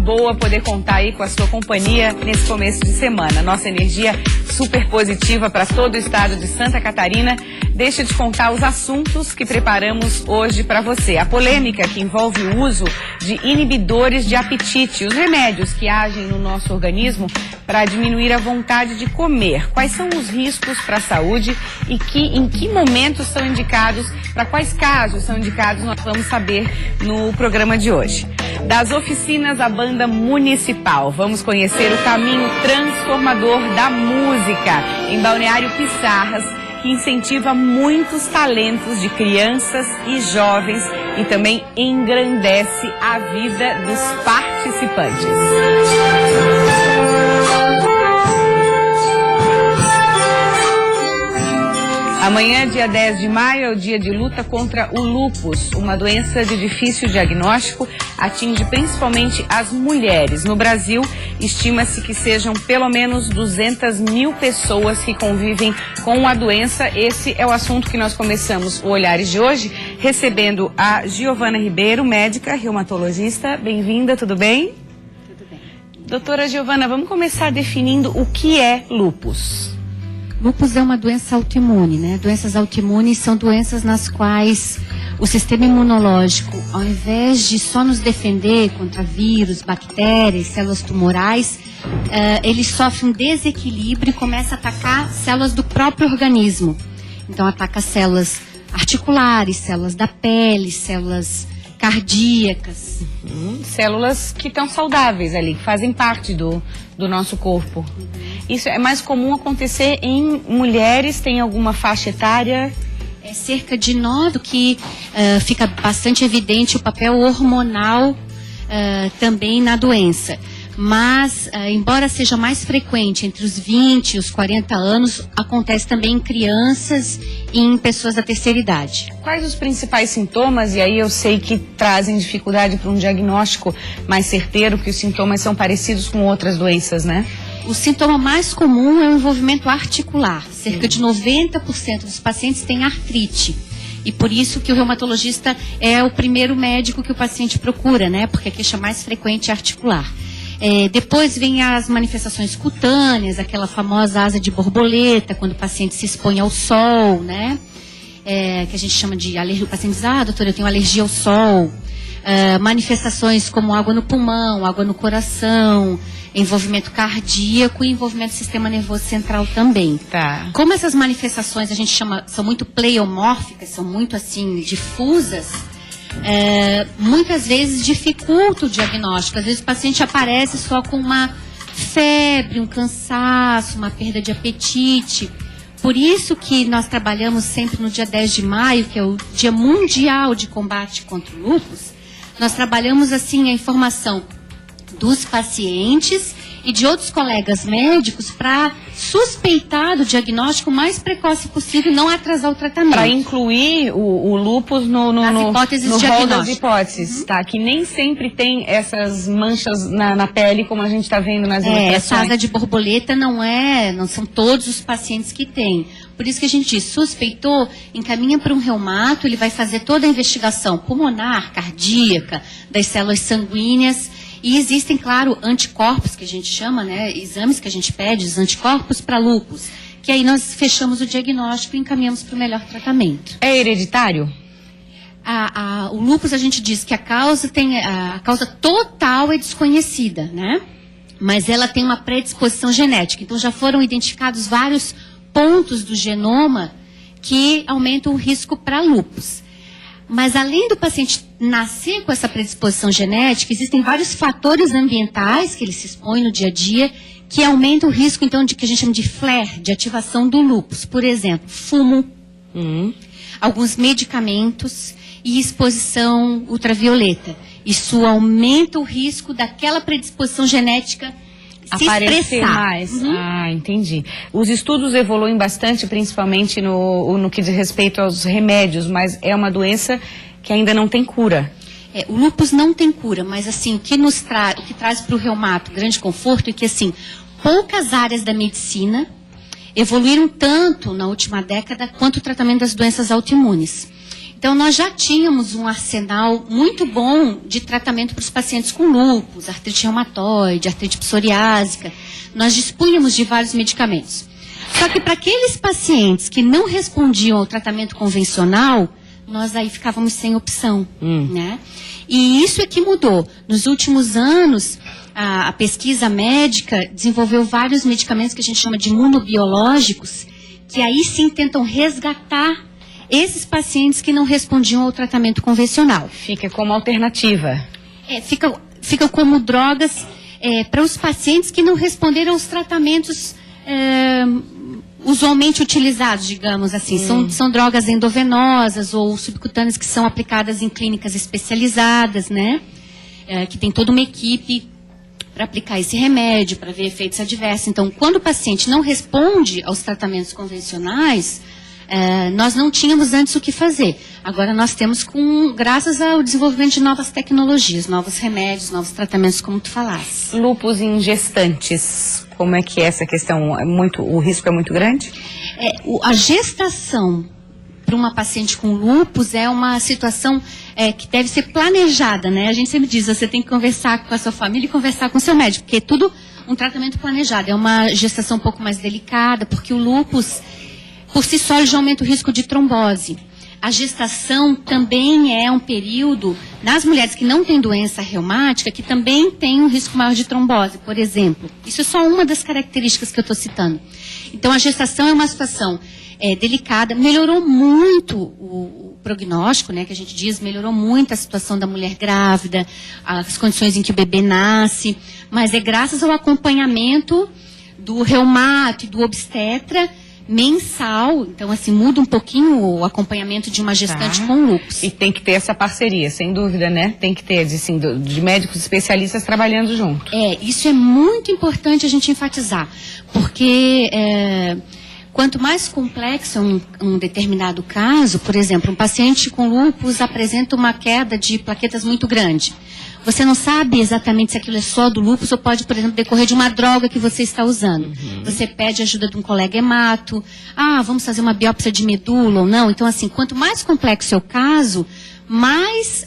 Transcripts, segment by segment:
boa poder contar aí com a sua companhia nesse começo de semana. Nossa energia super positiva para todo o estado de Santa Catarina. Deixa eu te contar os assuntos que preparamos hoje para você. A polêmica que envolve o uso de inibidores de apetite, os remédios que agem no nosso organismo para diminuir a vontade de comer. Quais são os riscos para a saúde e em que momentos são indicados, para quais casos são indicados, nós vamos saber no programa de hoje. Das oficinas à banda municipal, vamos conhecer o caminho transformador da música em Balneário Piçarras, que incentiva muitos talentos de crianças e jovens e também engrandece a vida dos participantes. Amanhã, dia 10 de maio, é o dia de luta contra o lúpus, uma doença de difícil diagnóstico, atinge principalmente as mulheres. No Brasil, estima-se que sejam pelo menos 200 mil pessoas que convivem com a doença. Esse é o assunto que nós começamos o Olhares de hoje, recebendo a Giovana Ribeiro, médica, reumatologista. Bem-vinda, tudo bem? Tudo bem. Doutora Giovana, vamos começar definindo o que é lúpus. Lúpus é uma doença autoimune, né? Doenças autoimunes são doenças nas quais o sistema imunológico, ao invés de só nos defender contra vírus, bactérias, células tumorais, ele sofre um desequilíbrio e começa a atacar células do próprio organismo. Então ataca células articulares, células da pele, células cardíacas. Células que estão saudáveis ali, que fazem parte do nosso corpo. Isso é mais comum acontecer em mulheres? Tem alguma faixa etária? É cerca de 9 que fica bastante evidente o papel hormonal também na doença. Mas, embora seja mais frequente entre os 20 e os 40 anos, acontece também em crianças e em pessoas da terceira idade. Quais os principais sintomas? E aí eu sei que trazem dificuldade para um diagnóstico mais certeiro, que os sintomas são parecidos com outras doenças, né? O sintoma mais comum é o envolvimento articular. Cerca de 90% dos pacientes têm artrite. E por isso que o reumatologista é o primeiro médico que o paciente procura, né? Porque a queixa mais frequente é articular. Depois vem as manifestações cutâneas, aquela famosa asa de borboleta, quando o paciente se expõe ao sol, né? Que a gente chama de alergia. O paciente diz, doutora, eu tenho alergia ao sol. Manifestações como água no pulmão, água no coração, envolvimento cardíaco e envolvimento do sistema nervoso central também. Tá. Como essas manifestações a gente chama, são muito pleiomórficas, são muito assim, difusas, muitas vezes dificulta o diagnóstico. Às vezes o paciente aparece só com uma febre, um cansaço, uma perda de apetite. Por isso que nós trabalhamos sempre no dia 10 de maio, que é o Dia Mundial de Combate contra o Lúpus. Nós trabalhamos assim a informação dos pacientes e de outros colegas médicos para suspeitar do diagnóstico o mais precoce possível e não atrasar o tratamento. Para incluir o lúpus no rol das hipóteses, tá? Que nem sempre tem essas manchas na pele, como a gente está vendo nas ilustrações. Essa asa de borboleta não são todos os pacientes que têm. Por isso que a gente diz, suspeitou, encaminha para um reumato, ele vai fazer toda a investigação pulmonar, cardíaca, das células sanguíneas. E existem, claro, anticorpos, que a gente chama, né, exames que a gente pede, os anticorpos para lúpus, que aí nós fechamos o diagnóstico e encaminhamos para o melhor tratamento. É hereditário? O lúpus, a gente diz que a causa total é desconhecida, né? Mas ela tem uma predisposição genética. Então já foram identificados vários pontos do genoma que aumentam o risco para lúpus. Mas além do paciente nascer com essa predisposição genética, existem vários fatores ambientais que ele se expõe no dia a dia que aumentam o risco, então, de que a gente chama de flare, de ativação do lúpus. Por exemplo, fumo, alguns medicamentos e exposição ultravioleta. Isso aumenta o risco daquela predisposição genética se aparecer expressar. Mais. Entendi. Os estudos evoluem bastante, principalmente no que diz respeito aos remédios, mas é uma doença que ainda não tem cura. O lúpus não tem cura, mas assim, o que traz para o reumato grande conforto é que assim, poucas áreas da medicina evoluíram tanto na última década quanto o tratamento das doenças autoimunes. Então, nós já tínhamos um arsenal muito bom de tratamento para os pacientes com lúpus, artrite reumatoide, artrite psoriásica. Nós dispunhamos de vários medicamentos. Só que para aqueles pacientes que não respondiam ao tratamento convencional, nós aí ficávamos sem opção, né? E isso é que mudou. Nos últimos anos, a pesquisa médica desenvolveu vários medicamentos que a gente chama de imunobiológicos, que aí sim tentam resgatar esses pacientes que não respondiam ao tratamento convencional. Fica como alternativa. Fica como drogas para os pacientes que não responderam aos tratamentos usualmente utilizados, digamos assim. São drogas endovenosas ou subcutâneas que são aplicadas em clínicas especializadas, né? Que tem toda uma equipe para aplicar esse remédio, para ver efeitos adversos. Então, quando o paciente não responde aos tratamentos convencionais, nós não tínhamos antes o que fazer. Agora nós temos, graças ao desenvolvimento de novas tecnologias, novos remédios, novos tratamentos, como tu falaste. Lúpus em gestantes, como é que é essa questão? O risco é muito grande? A gestação para uma paciente com lúpus é uma situação que deve ser planejada, né? A gente sempre diz, você tem que conversar com a sua família e conversar com o seu médico, porque é tudo um tratamento planejado. É uma gestação um pouco mais delicada, porque o lúpus, por si só, já aumenta o risco de trombose. A gestação também é um período, nas mulheres que não têm doença reumática, que também tem um risco maior de trombose, por exemplo. Isso é só uma das características que eu estou citando. Então, a gestação é uma situação delicada. Melhorou muito o prognóstico, né, que a gente diz, melhorou muito a situação da mulher grávida, as condições em que o bebê nasce, mas é graças ao acompanhamento do reumato e do obstetra, mensal, então assim, muda um pouquinho o acompanhamento de uma gestante com lúpus. E tem que ter essa parceria, sem dúvida, né? Tem que ter, assim, de médicos especialistas trabalhando junto. Isso é muito importante a gente enfatizar, porque quanto mais complexo um determinado caso, por exemplo, um paciente com lúpus apresenta uma queda de plaquetas muito grande. Você não sabe exatamente se aquilo é só do lúpus ou pode, por exemplo, decorrer de uma droga que você está usando. Você pede ajuda de um colega hemato. Vamos fazer uma biópsia de medula ou não. Então, assim, quanto mais complexo é o caso, mais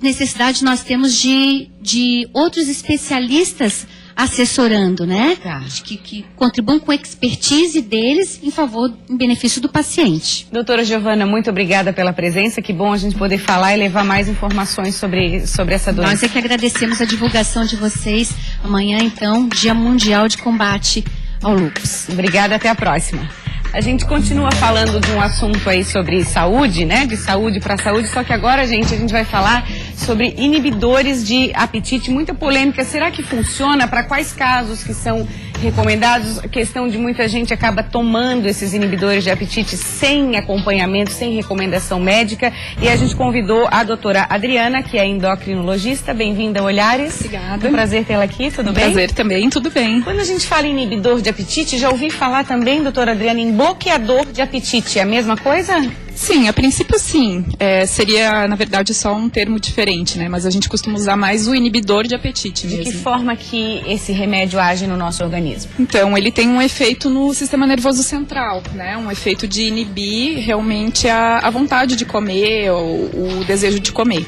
necessidade nós temos de outros especialistas assessorando, né? Tá. Que contribuam com a expertise deles em benefício do paciente. Doutora Giovana, muito obrigada pela presença. Que bom a gente poder falar e levar mais informações sobre essa doença. Nós é que agradecemos a divulgação de vocês. Amanhã, então, Dia Mundial de Combate ao Lúpus. Obrigada, até a próxima. A gente continua falando de um assunto aí sobre saúde, né? De saúde para saúde, só que agora, gente, a gente vai falar sobre inibidores de apetite. Muita polêmica. Será que funciona? Para quais casos que são recomendados? A questão de muita gente acaba tomando esses inibidores de apetite sem acompanhamento, sem recomendação médica. E a gente convidou a doutora Adriana, que é endocrinologista. Bem-vinda a Olhares. Obrigada. Um prazer tê-la aqui, tudo bem? Prazer também, tudo bem. Quando a gente fala em inibidor de apetite, já ouvi falar também, doutora Adriana, em bloqueador de apetite. É a mesma coisa? Sim, a princípio sim. Seria, na verdade, só um termo diferente, né? Mas a gente costuma usar mais o inibidor de apetite mesmo. De que forma que esse remédio age no nosso organismo? Então, ele tem um efeito no sistema nervoso central, né? Um efeito de inibir realmente a vontade de comer, ou o desejo de comer.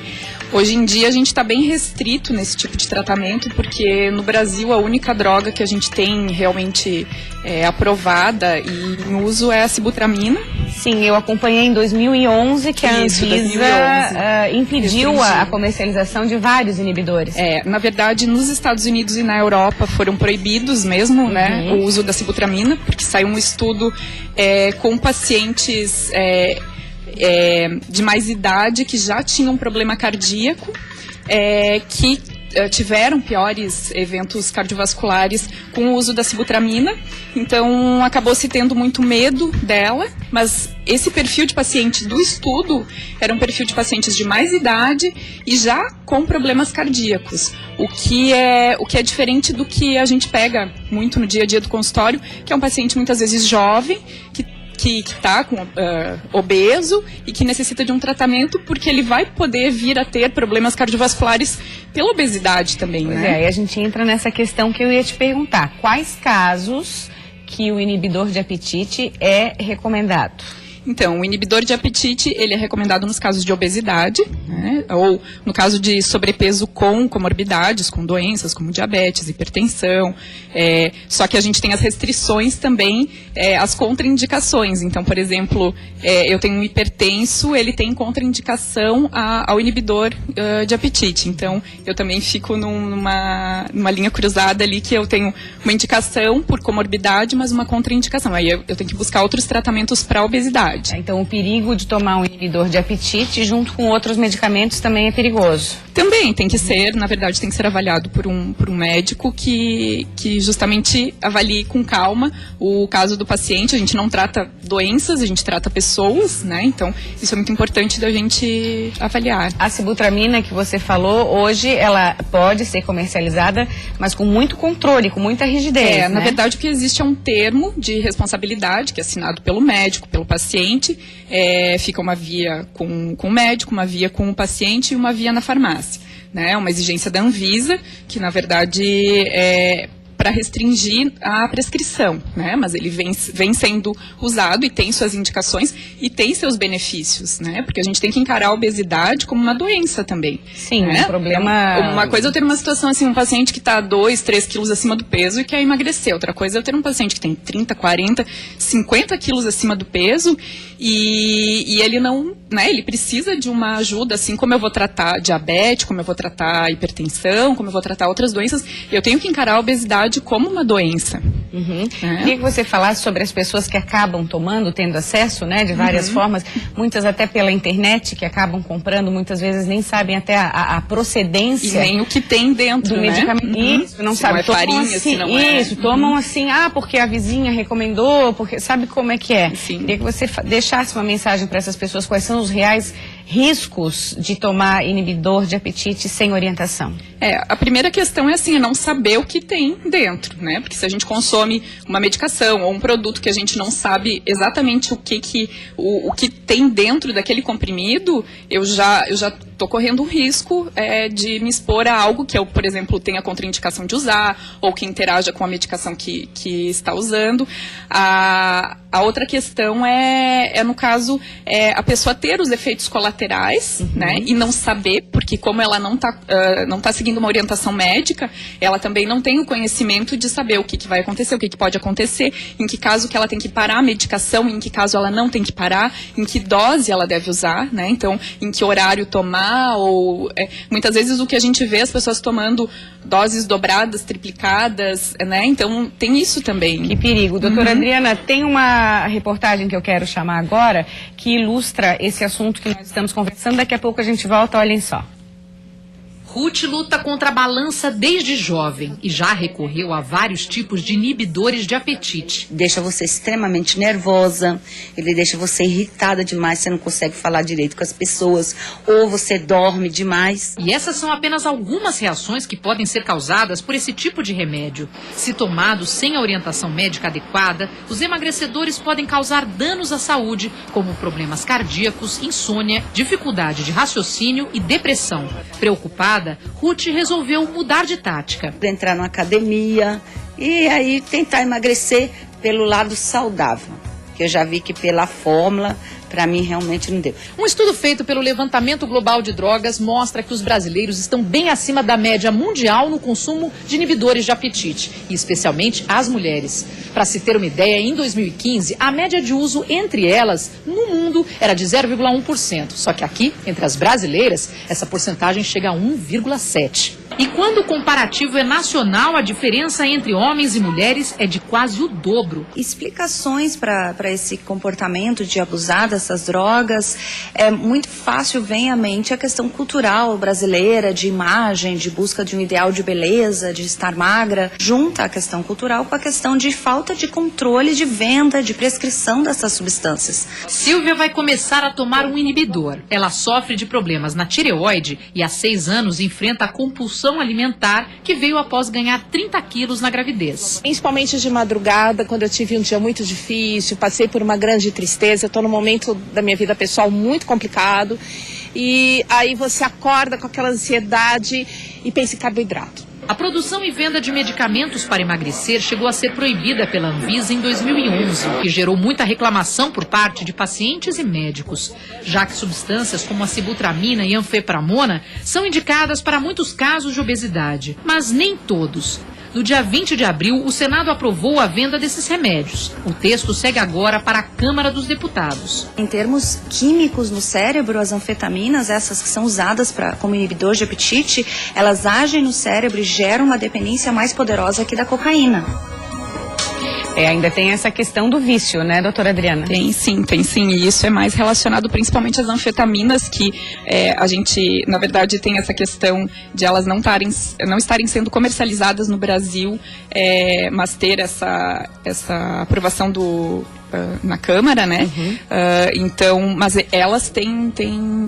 Hoje em dia a gente está bem restrito nesse tipo de tratamento, porque no Brasil a única droga que a gente tem realmente aprovada e em uso é a sibutramina. Sim, eu acompanhei em 2011 que a Anvisa impediu a comercialização de vários inibidores. Na verdade, nos Estados Unidos e na Europa foram proibidos mesmo, né, o uso da sibutramina, porque saiu um estudo com pacientes de mais idade que já tinham um problema cardíaco, que tiveram piores eventos cardiovasculares com o uso da sibutramina. Então acabou se tendo muito medo dela, mas esse perfil de paciente do estudo era um perfil de pacientes de mais idade e já com problemas cardíacos, o que é diferente do que a gente pega muito no dia a dia do consultório, que é um paciente muitas vezes jovem, que está obeso e que necessita de um tratamento, porque ele vai poder vir a ter problemas cardiovasculares pela obesidade também, né? E a gente entra nessa questão que eu ia te perguntar. Quais casos que o inibidor de apetite é recomendado? Então, o inibidor de apetite, ele é recomendado nos casos de obesidade, né, ou no caso de sobrepeso com comorbidades, com doenças como diabetes, hipertensão, só que a gente tem as restrições também, as contraindicações. Então, por exemplo, eu tenho um hipertenso, ele tem contraindicação ao inibidor de apetite. Então, eu também fico numa linha cruzada ali, que eu tenho uma indicação por comorbidade, mas uma contraindicação. Aí eu tenho que buscar outros tratamentos para obesidade. Então, o perigo de tomar um inibidor de apetite junto com outros medicamentos também é perigoso. Também tem que ser, na verdade, tem que ser avaliado por um médico que justamente avalie com calma o caso do paciente. A gente não trata doenças, a gente trata pessoas, né? Então, isso é muito importante da gente avaliar. A sibutramina que você falou, hoje ela pode ser comercializada, mas com muito controle, com muita rigidez, né? Na verdade, o que existe é um termo de responsabilidade que é assinado pelo médico, pelo paciente. Fica uma via com o médico, uma via com o paciente e uma via na farmácia, né? Uma exigência da Anvisa, que na verdade é para restringir a prescrição, né? Mas ele vem sendo usado e tem suas indicações e tem seus benefícios, né? Porque a gente tem que encarar a obesidade como uma doença também. Sim, né? Um problema... Uma coisa é eu ter uma situação assim, um paciente que está 2, 3 quilos acima do peso e quer emagrecer. Outra coisa é eu ter um paciente que tem 30, 40, 50 quilos acima do peso e ele não, né? Ele precisa de uma ajuda, assim como eu vou tratar diabetes, como eu vou tratar hipertensão, como eu vou tratar outras doenças, eu tenho que encarar a obesidade como uma doença. Queria que você falasse sobre as pessoas que acabam tomando, tendo acesso, né, de várias formas, muitas até pela internet, que acabam comprando, muitas vezes nem sabem até a procedência. E nem o que tem dentro, do medicamento. Isso, não sabe. Não é farinha, assim, se não é. Isso, tomam assim, porque a vizinha recomendou, porque sabe como é que é. Sim. Queria que você deixasse uma mensagem para essas pessoas, quais são os reais riscos de tomar inibidor de apetite sem orientação. A primeira questão é assim, não saber o que tem dentro, né? Porque se a gente consome uma medicação ou um produto que a gente não sabe exatamente o que tem dentro daquele comprimido, eu já estou correndo o risco de me expor a algo que eu, por exemplo, tenha contraindicação de usar ou que interaja com a medicação que está usando. A outra questão no caso, a pessoa ter os efeitos colaterais, né? E não saber, porque como ela não tá seguindo uma orientação médica, ela também não tem o conhecimento de saber o que vai acontecer, o que pode acontecer, em que caso que ela tem que parar a medicação, em que caso ela não tem que parar, em que dose ela deve usar, né? Então, em que horário tomar, ou muitas vezes o que a gente vê as pessoas tomando doses dobradas, triplicadas, né? Então, tem isso também. Que perigo. Doutora Adriana, tem uma reportagem que eu quero chamar agora que ilustra esse assunto que nós estamos conversando. Daqui a pouco a gente volta, olhem só. Ruth luta contra a balança desde jovem e já recorreu a vários tipos de inibidores de apetite. Deixa você extremamente nervosa, ele deixa você irritada demais, você não consegue falar direito com as pessoas, ou você dorme demais. E essas são apenas algumas reações que podem ser causadas por esse tipo de remédio. Se tomados sem a orientação médica adequada, os emagrecedores podem causar danos à saúde, como problemas cardíacos, insônia, dificuldade de raciocínio e depressão. Preocupada, Ruth resolveu mudar de tática. Entrar numa academia e aí tentar emagrecer pelo lado saudável, que eu já vi que pela fórmula, para mim realmente não deu. Um estudo feito pelo Levantamento Global de Drogas mostra que os brasileiros estão bem acima da média mundial no consumo de inibidores de apetite, e especialmente as mulheres. Para se ter uma ideia, em 2015, a média de uso entre elas no mundo era de 0,1%. Só que aqui, entre as brasileiras, essa porcentagem chega a 1,7%. E quando o comparativo é nacional, a diferença entre homens e mulheres é de quase o dobro. Explicações para esse comportamento de abusar dessas drogas, é muito fácil, vem à mente a questão cultural brasileira, de imagem, de busca de um ideal de beleza, de estar magra, junta a questão cultural com a questão de falta de controle de venda, de prescrição dessas substâncias. Silvia vai começar a tomar um inibidor. Ela sofre de problemas na tireoide e há 6 anos enfrenta a compulsão alimentar que veio após ganhar 30 quilos na gravidez. Principalmente de madrugada, quando eu tive um dia muito difícil, passei por uma grande tristeza, estou num momento da minha vida pessoal muito complicado, e aí você acorda com aquela ansiedade e pensa em carboidrato. A produção e venda de medicamentos para emagrecer chegou a ser proibida pela Anvisa em 2011, o que gerou muita reclamação por parte de pacientes e médicos, já que substâncias como a sibutramina e anfepramona são indicadas para muitos casos de obesidade, mas nem todos. No dia 20 de abril, o Senado aprovou a venda desses remédios. O texto segue agora para a Câmara dos Deputados. Em termos químicos no cérebro, as anfetaminas, essas que são usadas como inibidor de apetite, elas agem no cérebro e geram uma dependência mais poderosa que da cocaína. Ainda tem essa questão do vício, né, doutora Adriana? Tem sim. E isso é mais relacionado principalmente às anfetaminas, que a gente, na verdade, tem essa questão de elas não estarem sendo comercializadas no Brasil, mas ter essa aprovação na Câmara, né? Então, mas elas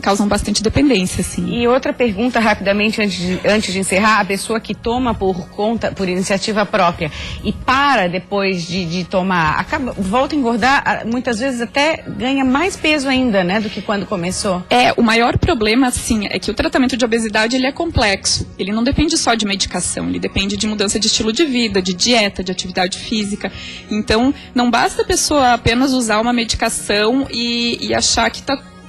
causam bastante dependência, sim. E outra pergunta rapidamente antes de encerrar: a pessoa que toma por iniciativa própria e para depois de tomar, volta a engordar, muitas vezes até ganha mais peso ainda, né, do que quando começou. O maior problema, sim, é que o tratamento de obesidade, ele é complexo. Ele não depende só de medicação, ele depende de mudança de estilo de vida, de dieta, de atividade física. Então, não basta a pessoa apenas usar uma medicação e achar que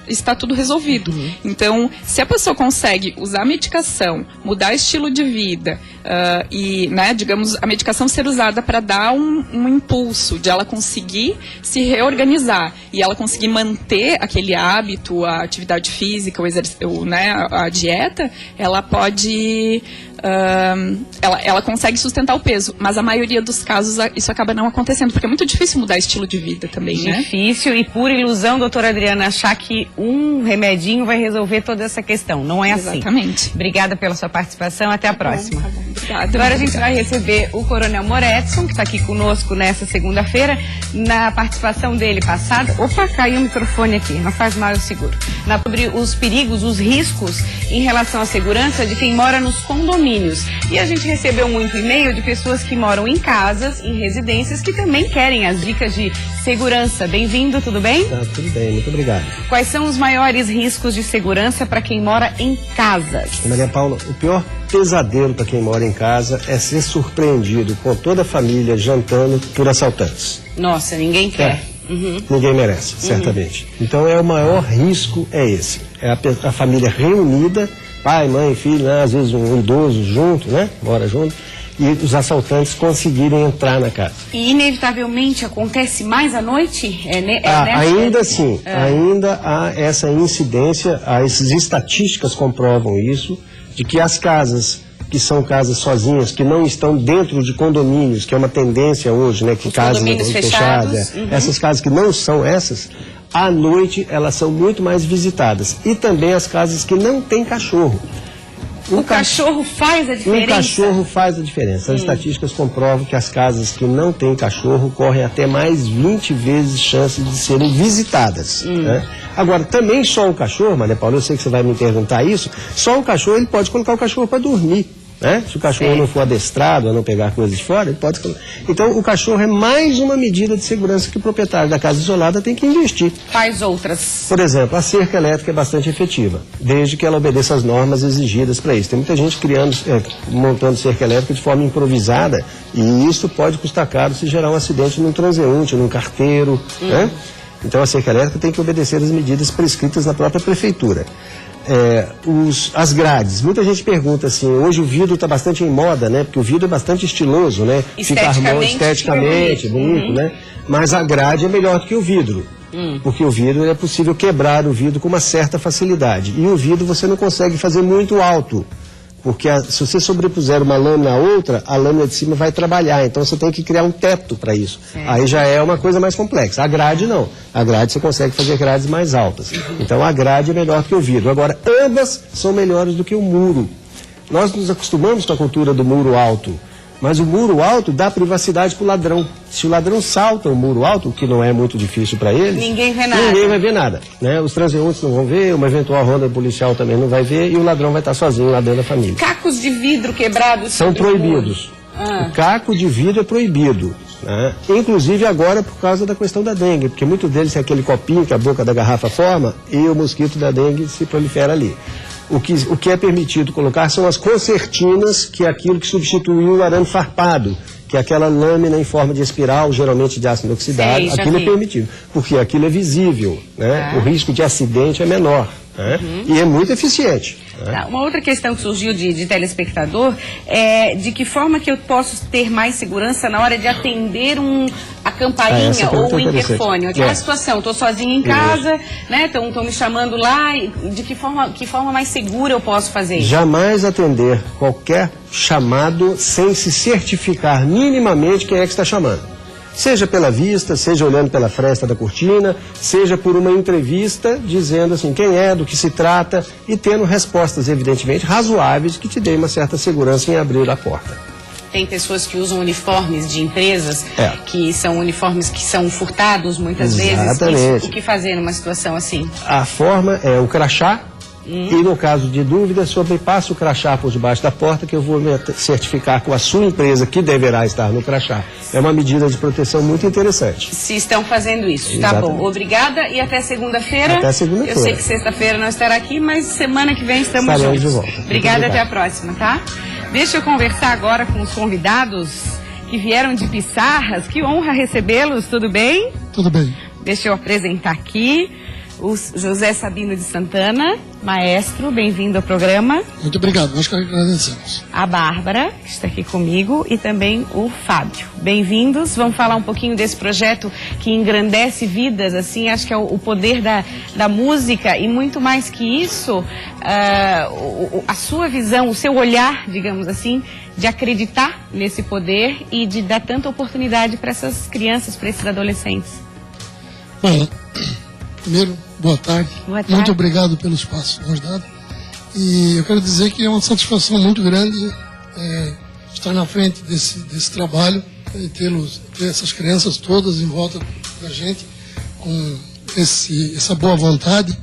está tudo resolvido. Então, se a pessoa consegue usar a medicação, mudar estilo de vida e, né, digamos, a medicação ser usada para dar um impulso de ela conseguir se reorganizar e ela conseguir manter aquele hábito, a atividade física, o exercício, né, a dieta, ela pode... ela consegue sustentar o peso, mas a maioria dos casos isso acaba não acontecendo, porque é muito difícil mudar estilo de vida também, né? Difícil, e por ilusão, doutora Adriana, achar que um remedinho vai resolver toda essa questão. Não é assim. Exatamente. Obrigada pela sua participação, até a próxima. Tá bom. Obrigada. Agora a gente vai receber o Coronel Moretson, que está aqui conosco nessa segunda-feira, na participação dele passada. Opa, caiu o microfone aqui, não faz mal, eu seguro. Sobre os perigos, os riscos em relação à segurança de quem mora nos condomínios. E a gente recebeu muito e-mail de pessoas que moram em casas, em residências, que também querem as dicas de segurança. Bem-vindo, tudo bem? Tudo bem, muito obrigado. Quais são os maiores riscos de segurança para quem mora em casas? Maria Paula, o pior pesadelo para quem mora em casa é ser surpreendido com toda a família jantando por assaltantes. Nossa, ninguém quer. Ninguém merece, certamente. Então o maior risco é esse. É a família reunida, pai, mãe, filho, né? Às vezes um idoso junto, né? Mora junto, e os assaltantes conseguirem entrar na casa. E inevitavelmente acontece mais à noite? Ainda assim, ainda há essa incidência, essas estatísticas comprovam isso, de que as casas que são casas sozinhas, que não estão dentro de condomínios, que é uma tendência hoje, né? Que casas fechadas, essas casas que não são essas, à noite elas são muito mais visitadas. E também as casas que não têm cachorro. O cachorro faz a diferença? O cachorro faz a diferença. As estatísticas comprovam que as casas que não têm cachorro correm até mais 20 vezes chance de serem visitadas. Né? Agora, também só um cachorro, Maria Paula, eu sei que você vai me perguntar isso, só um cachorro, ele pode colocar o cachorro para dormir. Né? Se o cachorro não for adestrado a não pegar coisas de fora, ele pode... Então, o cachorro é mais uma medida de segurança que o proprietário da casa isolada tem que investir. Quais outras? Por exemplo, a cerca elétrica é bastante efetiva, desde que ela obedeça às normas exigidas para isso. Tem muita gente montando cerca elétrica de forma improvisada, e isso pode custar caro se gerar um acidente num transeunte, num carteiro, né? Então, a cerca elétrica tem que obedecer às medidas prescritas na própria prefeitura. As grades, muita gente pergunta assim, hoje o vidro está bastante em moda, né? Porque o vidro é bastante estiloso, né? Fica harmônico, esteticamente, bonito, né? Mas a grade é melhor do que o vidro. Porque o vidro é possível quebrar o vidro com uma certa facilidade. E o vidro você não consegue fazer muito alto. Porque se você sobrepuser uma lâmina a outra, a lâmina de cima vai trabalhar. Então você tem que criar um teto para isso. Aí já é uma coisa mais complexa. A grade não. A grade você consegue fazer grades mais altas. Então a grade é melhor que o vidro. Agora, ambas são melhores do que o muro. Nós nos acostumamos com a cultura do muro alto. Mas o muro alto dá privacidade para o ladrão. Se o ladrão salta o muro alto, o que não é muito difícil para eles, ninguém vê nada. Ninguém vai ver nada. Né? Os transeuntes não vão ver, uma eventual ronda policial também não vai ver, e o ladrão vai estar sozinho lá dentro da família. Cacos de vidro quebrados são proibidos. O caco de vidro é proibido. Né? Inclusive agora por causa da questão da dengue, porque muito deles tem aquele copinho que a boca da garrafa forma e o mosquito da dengue se prolifera ali. O que é permitido colocar são as concertinas, que é aquilo que substituiu o arame farpado, que é aquela lâmina em forma de espiral, geralmente de ácido inoxidável. Sei, já aquilo vi. é permitido, porque aquilo é visível, né? O risco de acidente é menor, né? E é muito eficiente. Né? Tá, uma outra questão que surgiu de telespectador é de que forma que eu posso ter mais segurança na hora de atender a campainha essa pergunta ou o é interessante. interfone. Aquela É. situação, estou sozinha em casa, né? Estão me chamando lá, e de que forma mais segura eu posso fazer isso? Jamais atender qualquer chamado sem se certificar minimamente quem é que está chamando. Seja pela vista, seja olhando pela fresta da cortina, seja por uma entrevista dizendo assim quem é, do que se trata e tendo respostas evidentemente razoáveis que te deem uma certa segurança em abrir a porta. Tem pessoas que usam uniformes de empresas, É. que são uniformes que são furtados muitas vezes. Exatamente. O que fazer numa situação assim? A forma é o crachá e no caso de dúvida, sobrepassa o crachá por debaixo da porta que eu vou me certificar com a sua empresa que deverá estar no crachá. É uma medida de proteção muito interessante. Se estão fazendo isso, Exatamente. tá bom. Obrigada e até segunda-feira. Até segunda-feira. Eu sei que sexta-feira não estará aqui, mas semana que vem estamos Estaremos juntos. de volta. Muito Obrigada, obrigado. até a próxima, tá? Deixa eu conversar agora com os convidados que vieram de Pissarras. Que honra recebê-los, tudo bem? Tudo bem. Deixa eu apresentar aqui o José Sabino de Santana, maestro, bem-vindo ao programa. Muito obrigado, nós que agradecemos. A Bárbara, que está aqui comigo, e também o Fábio. Bem-vindos. Vamos falar um pouquinho desse projeto que engrandece vidas, assim, acho que é o poder da música e muito mais que isso, a sua visão, o seu olhar, digamos assim, de acreditar nesse poder e de dar tanta oportunidade para essas crianças, para esses adolescentes. Bom, primeiro, boa tarde. Boa tarde. Muito obrigado pelo espaço nos dado. E eu quero dizer que é uma satisfação muito grande estar na frente desse trabalho e ter essas crianças todas em volta da gente com essa boa vontade,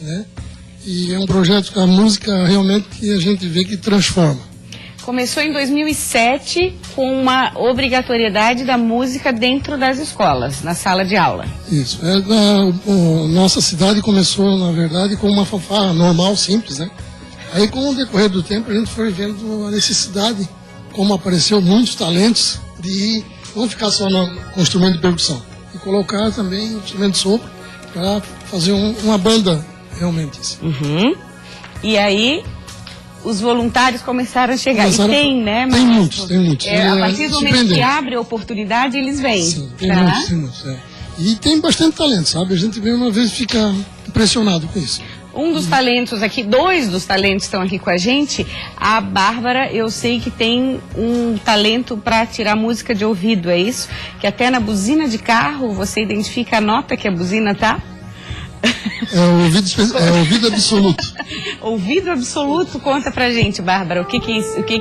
né? E é um projeto com a música realmente que a gente vê que transforma. Começou em 2007 com uma obrigatoriedade da música dentro das escolas, na sala de aula. Isso. Nossa cidade começou, na verdade, com uma fanfarra normal, simples, né? Aí, com o decorrer do tempo, a gente foi vendo a necessidade, como apareceu muitos talentos, de não ficar só com instrumento de percussão, e colocar também instrumento de sopro para fazer uma banda, realmente. Assim. Uhum. E aí, os voluntários começaram a chegar. Começaram- E tem, né? Tem Maestro? muitos. A partir do momento que surpreendente. abre a oportunidade, eles vêm. Sim, tem tá? muitos. E tem bastante talento, sabe? A gente vem uma vez e fica impressionado com isso. Um dos talentos aqui, dois dos talentos estão aqui com a gente. A Bárbara, eu sei que tem um talento para tirar música de ouvido, é isso? Que até na buzina de carro você identifica a nota que a buzina tá? É ouvido absoluto. Ouvido absoluto, conta pra gente, Bárbara, o que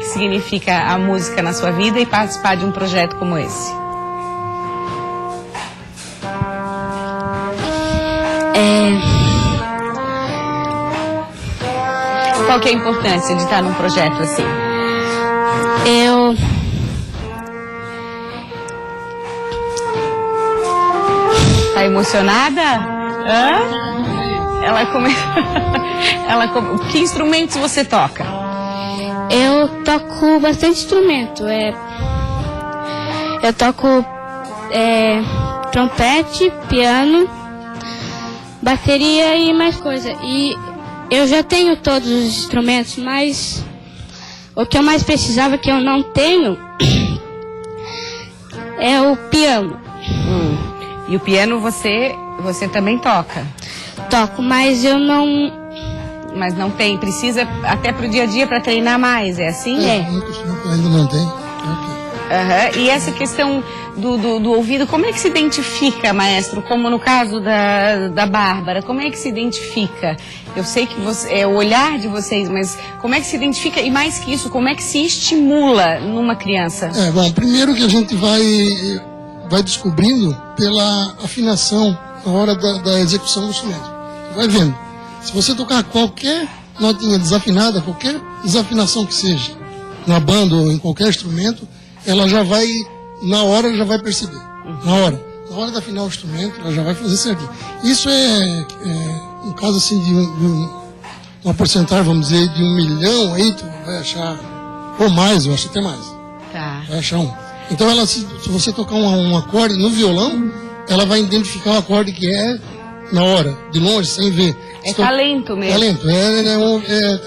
significa a música na sua vida e participar de um projeto como esse? Qual que é a importância de estar num projeto assim? Eu Tá emocionada? Hã? Que instrumentos você toca? toco bastante instrumento. Eu toco trompete, piano, bateria e mais coisa. E eu já tenho todos os instrumentos, mas o que eu mais precisava, que eu não tenho, é o piano. E o piano você também toca? Toco, mas eu não... Mas não tem, precisa até pro dia a dia para treinar mais, é assim? Ainda não tem. Aham. E essa questão do ouvido, como é que se identifica, maestro? Como no caso da Bárbara, como é que se identifica? Eu sei que é o olhar de vocês, mas como é que se identifica? E mais que isso, como é que se estimula numa criança? Bom, primeiro que a gente vai descobrindo pela afinação na hora da execução do instrumento. Vai vendo. Se você tocar qualquer notinha desafinada, qualquer desafinação que seja, na banda ou em qualquer instrumento, ela já vai, na hora, já vai perceber. Na hora de afinar o instrumento, ela já vai fazer certinho. Isso é um caso assim uma porcentagem, vamos dizer, de 1 milhão, aí tu vai achar, ou mais, eu acho até mais. Tá. Vai achar um. Então, ela, se você tocar um acorde no violão, ela vai identificar o acorde que é na hora, de longe, sem ver. É talento mesmo. Talento,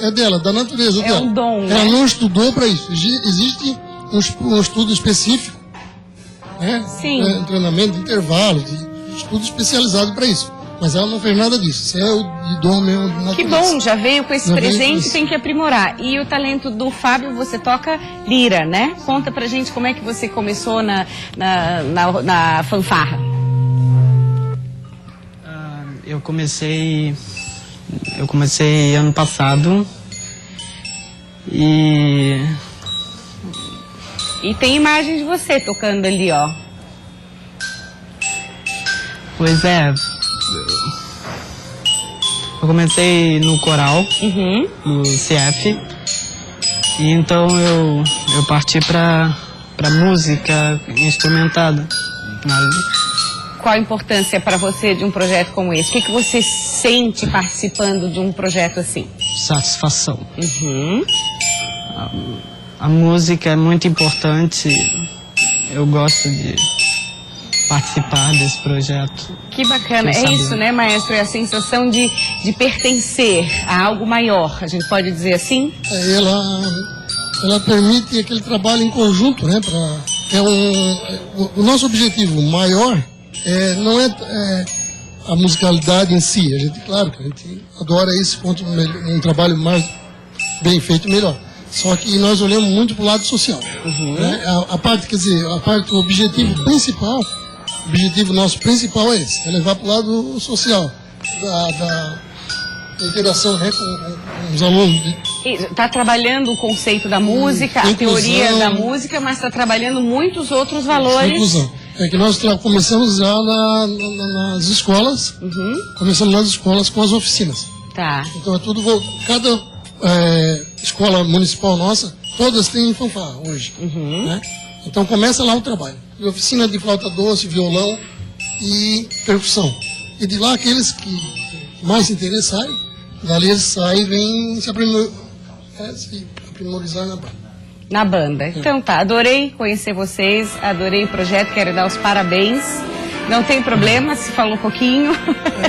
é dela, da natureza dela. É um dom, Ela né? não estudou para isso. Existe um estudo específico, né? Sim. Um treinamento de intervalo, de estudo especializado para isso. Mas ela não fez nada disso. Isso é o de dom mesmo de natureza. Que bom, já veio com esse Já veio com presente, isso. tem que aprimorar. E o talento do Fábio, você toca lira, né? Conta pra gente como é que você começou na fanfarra. Eu comecei ano passado e tem imagem de você tocando ali, ó. pois é, eu comecei no coral do CF e então eu parti pra música instrumentada. Qual a importância para você de um projeto como esse? O que você sente participando de um projeto assim? Satisfação. A música é muito importante. Eu gosto de participar desse projeto. Que bacana. É Saber. isso, né, maestro? É a sensação de pertencer a algo maior. A gente pode dizer assim? Ela permite aquele trabalho em conjunto, né? O nosso objetivo maior não é a musicalidade em si. A gente, claro que a gente adora esse ponto, um trabalho mais bem feito, melhor. Só que nós olhamos muito para o lado social. Né? O objetivo nosso principal é esse, é levar para o lado social, da interação, né, com os alunos. Está trabalhando o conceito da música, a teoria da música, mas está trabalhando muitos outros valores. Inclusão. É que nós começamos já nas escolas, começamos nas escolas com as oficinas. Tá. Então cada escola municipal nossa, todas têm fanfarra hoje. Né? Então começa lá o trabalho. Oficina de flauta doce, violão e percussão. E de lá aqueles que mais se interessarem, dali eles saem e vêm se aprimorizar na banda. Na banda. Então tá, adorei conhecer vocês, adorei o projeto, quero dar os parabéns. Não tem problema se falou um pouquinho.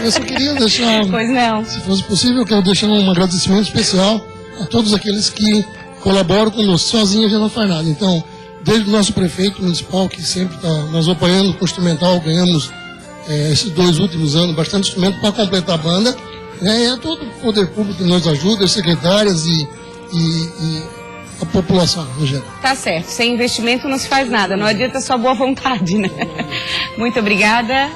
Eu só queria deixar, pois não. Se fosse possível, eu quero deixar um agradecimento especial a todos aqueles que colaboram conosco. Sozinho a gente não faz nada. Então, desde o nosso prefeito municipal, que sempre está nos apoiando com o instrumental, ganhamos esses 2 últimos anos bastante instrumento para completar a banda. E a todo o poder público que nos ajuda, as secretárias e a população no geral. Tá certo, sem investimento não se faz nada, não adianta só boa vontade, né? Muito obrigada,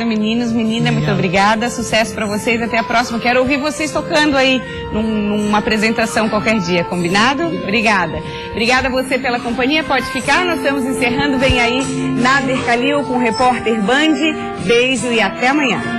meninos, menina, muito obrigada, sucesso pra vocês, até a próxima. Quero ouvir vocês tocando aí numa apresentação qualquer dia, combinado? Obrigada. Obrigada a você pela companhia, pode ficar, nós estamos encerrando, vem aí Nader Khalil com o Repórter Band, beijo e até amanhã.